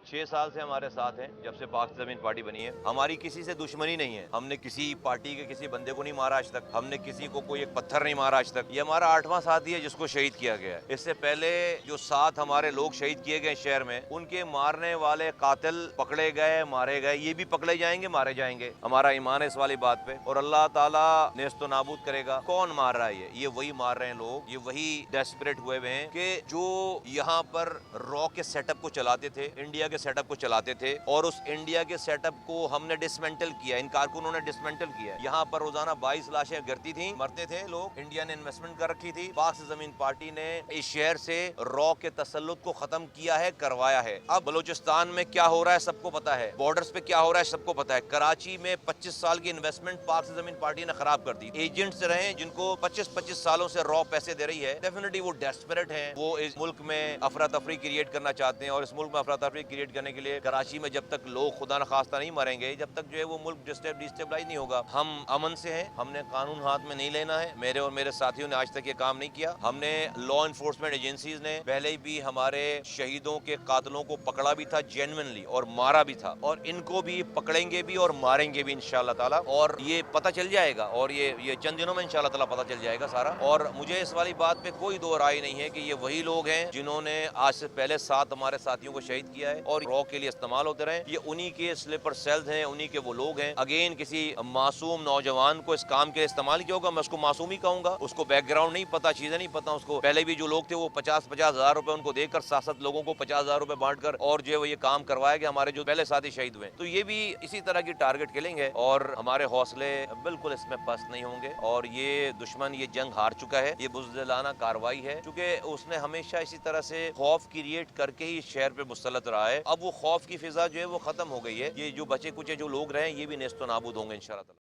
छह साल से हमारे साथ हैं, जब से पाक ज़मीन पार्टी बनी है। हमारी किसी से दुश्मनी नहीं है, हमने किसी पार्टी के किसी बंदे को नहीं मारा आज तक, हमने किसी को कोई एक पत्थर नहीं मारा आज तक। ये हमारा 8वां साथी है जिसको शहीद किया गया है। इससे पहले जो 7 हमारे लोग शहीद किए गए शहर में, उनके मारने वाले कातिल पकड़े गए, मारे गए, ये भी पकड़े जाएंगे, मारे जाएंगे। हमारा ईमान है इस वाली बात पे, और अल्लाह ताला नेस्तो नाबूद करेगा। कौन मार रहा है? ये वही मार रहे हैं लोग, ये वही डेस्परेट हुए हुए हैं कि जो यहाँ पर रॉ के सेटअप को चलाते थे, इंडिया के सेटअप को चलाते थे, और उस इंडिया के सेटअप को हमने डिसमेंटल किया, इन कारकुनों ने डिसमेंटल किया। यहाँ पर रोजाना 22 लाशें गिरती थी, मरते थे लोग। इंडिया ने इन्वेस्टमेंट कर रखी थी। पाक ज़मीन पार्टी ने इस शहर से रॉ के तसल्लुत को खत्म किया है, करवाया है। अब बलूचिस्तान में क्या हो रहा है सबको पता है, बॉर्डर्स पे क्या हो रहा है सबको पता है। कराची में 25 साल की इन्वेस्टमेंट पाक ज़मीन पार्टी ने खराब कर दी। एजेंट्स रहे जिनको 25-25 सालों से रॉ पैसे दे रही है। डेफिनेटली वो डेस्परेट है, वो इस मुल्क में अफरा तफरी क्रिएट करना चाहते हैं, और इस मुल्क में अफरा तफरी क्रिएट करने के लिए कराची में जब तक लोग खुदा न खास्ता नहीं मरेंगे, जब तक जो है वो मुल्क डिस्टेबलाइज नहीं होगा। हम अमन से हैं, हमने कानून हाथ में नहीं लेना है। मेरे और मेरे साथियों ने आज तक ये काम नहीं किया। हमने लॉ इन्फोर्समेंट एजेंसीज ने पहले भी हमारे शहीदों के कातलों को पकड़ा भी था जेन्युइनली, और मारा भी था, और इनको भी पकड़ेंगे भी और मारेंगे भी इंशाअल्लाह ताला। और ये पता चल जाएगा, और ये चंद दिनों में इंशाअल्लाह ताला पता चल जाएगा सारा। और मुझे इस वाली बात पे कोई दो राय नहीं है कि ये वही लोग हैं जिन्होंने आज से पहले 7 हमारे साथियों को शहीद किया है और रॉ के लिए इस्तेमाल होते रहे। ये उन्हीं के स्लीपर सेल्स हैं, उन्हीं के वो लोग हैं। अगेन किसी मासूम नौजवान को इस काम के लिए इस्तेमाल किया होगा, मैं उसको मासूम ही कहूंगा। उसको बैकग्राउंड नहीं पता, चीजें नहीं पता उसको। पहले भी जो लोग थे वो 50-50 हजार रुपए उनको देकर 7-7 लोगों को 50 हजार रुपए बांटकर और जो है वो ये काम करवाया गया। हमारे जो पहले साथी शहीद हुए, तो ये भी इसी तरह की टारगेट खेलेंगे, और हमारे हौसले बिल्कुल इसमें पस्त नहीं होंगे। और ये दुश्मन ये जंग हार चुका है, ये बुज़दिलाना कार्रवाई है, क्योंकि उसने हमेशा इसी तरह से खौफ क्रिएट करके ही शहर पे मुसल्लत रहा है। अब वो खौफ की फिजा जो है वो खत्म हो गई है। ये जो बचे कुचे जो लोग रहे, ये भी नेस्तो नाबूद होंगे इंशाअल्लाह।